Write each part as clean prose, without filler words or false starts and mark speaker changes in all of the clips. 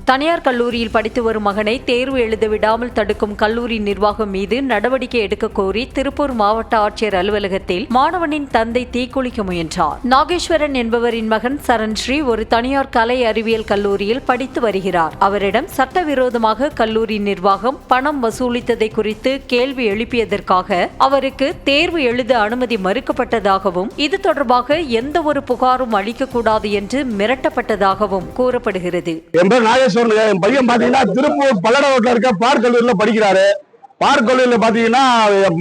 Speaker 1: தனியார் கல்லூரியில் படித்து வரும் மகனை தேர்வு எழுத விடாமல் தடுக்கும் கல்லூரி நிர்வாகம் மீது நடவடிக்கை எடுக்க கோரி திருப்பூர் மாவட்ட ஆட்சியர் அலுவலகத்தில் மாணவனின் தந்தை தீக்குளிக்க முயன்றார். நாகேஸ்வரன் என்பவரின் மகன் சரண்ஸ்ரீ ஒரு தனியார் கலை அறிவியல் கல்லூரியில் படித்து வருகிறார். அவரிடம் சட்டவிரோதமாக கல்லூரி நிர்வாகம் பணம் வசூலித்ததை குறித்து கேள்வி எழுப்பியதற்காக அவருக்கு தேர்வு எழுத அனுமதி மறுக்கப்பட்டதாகவும் இது தொடர்பாக எந்த ஒரு புகாரும் அளிக்கக்கூடாது என்று மிரட்டப்பட்டதாகவும் கூறப்படுகிறது.
Speaker 2: என் பையன் பாத்தீங்கன்னா திருப்பூர் பல்லடரோட்ல இருக்க பார்க் கல்லூரியில படிக்கிறாரு. பார்க் கல்லூரியில பாத்தீங்கன்னா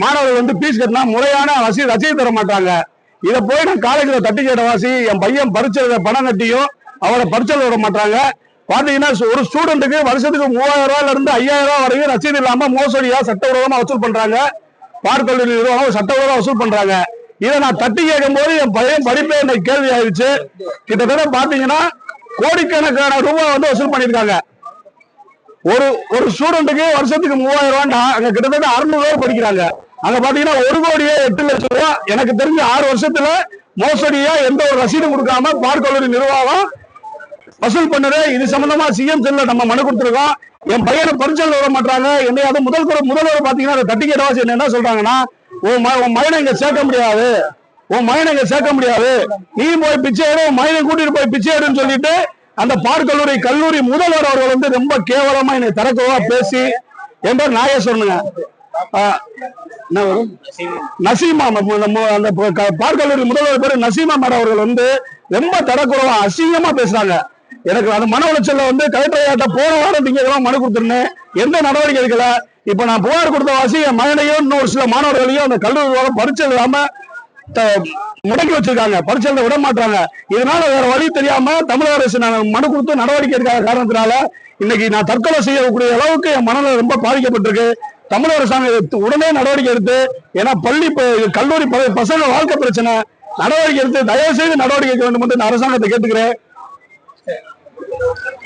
Speaker 2: மாணவர்கள் வந்து பீஸ் கட்டினா முறையான ரசீது தர மாட்டாங்க. இதை போய் நான் காலேஜ்ல தட்டி கேட்ட வாசி என் பையன் பரிச்சை பணம் கட்டியும் அவரை பரிச்சை விட மாட்டாங்க. பாத்தீங்கன்னா ஒரு ஸ்டூடெண்ட்டுக்கு வருஷத்துக்கு 3000 ரூபாயில இருந்து 5000 ரூபாய் வரைக்கும் ரசீது இல்லாம மோசடியா சட்டவிரோதமா வசூல் பண்றாங்க. பார்க் கல்லூரி நிர்வாகம் சட்டவிரோதமா வசூல் பண்றாங்க. இதை நான் தட்டி கேட்கும் போது என் பையன் படிப்பே எனக்கு கேள்வி ஆயிடுச்சு. கிட்டத்தட்ட பாத்தீங்கன்னா கோடிக்கணக்கான ரூபாய் வந்து வசூல் பண்ணிருக்காங்க. ஒரு ஸ்டூடெண்ட்டுக்கு வருஷத்துக்கு 3000 ரூபாய்னா அங்க கிட்டத்தட்ட 600 ரூபாய் படிக்கிறாங்க. அங்க பாத்தீங்கன்னா 1,08,00,000 ரூபாய் எனக்கு தெரிஞ்ச 6 வருஷத்துல மோசடியா எந்த ஒரு ரசீடும் கொடுக்காம பார்க் கல்லூரி நிர்வாகம் வசூல் பண்ணுது. இது சம்பந்தமா சிஎம் செல்ல நம்ம மனு கொடுத்திருக்கோம். என் பையனை பரிச்சை விட மாட்டாங்க. என்னையாவது முதல்வர் பாத்தீங்கன்னா தட்டி கேட்டவாசி என்ன சொல்றாங்கன்னா, உன் மகனை இங்க சேர்க்க முடியாது, உன் மகனை இங்க சேர்க்க முடியாது, நீ போய் பிச்சை எடு, உன் மகனை கூட்டிட்டு போய் பிச்சை எடுன்னு சொல்லிட்டு அந்த பார்க் கல்லூரி முதல்வர் அவர்கள் வந்து ரொம்ப கேவலமா என்னை தரக்குறவா பேசி, என் பேர் நாகேஸ்வரனுங்க, நசீமா, அந்த பார்க் கல்லூரி முதல்வர் பேரு நசீமா மேடம் அவர்கள் வந்து ரொம்ப தரக்குறவா அசிங்கமா பேசுறாங்க. எனக்கு அந்த மன உளைச்சல்ல வந்து கலெக்டர் போன வாரம் திங்கட்கிழமை மனு கொடுத்துருந்தேன். எந்த நடவடிக்கை எடுக்கல. இப்ப நான் புகார் கொடுத்த வாசி என் மகனையும் இன்னொரு சில மாணவர்களையும் அந்த கல்லூரி பரிச்சை இல்லாம முடக்கி வச்சிருக்காங்க. பரிசை விட மாட்டாங்க. இதனால வேற வழி தெரியாம தமிழக அரசு மனு கொடுத்து நடவடிக்கை எடுக்காத காரணத்தினால இன்னைக்கு நான் தற்கொலை செய்யக்கூடிய அளவுக்கு என் மனநிலை ரொம்ப பாதிக்கப்பட்டிருக்கு. தமிழக அரசாங்கம் உடனே நடவடிக்கை எடுத்து, ஏன்னா கல்லூரி பசங்க வாழ்க்கை பிரச்சனை, நடவடிக்கை எடுத்து தயவு செய்து நடவடிக்கை எடுக்க வேண்டும் என்று அரசாங்கத்தை கேட்டுக்கிறேன்.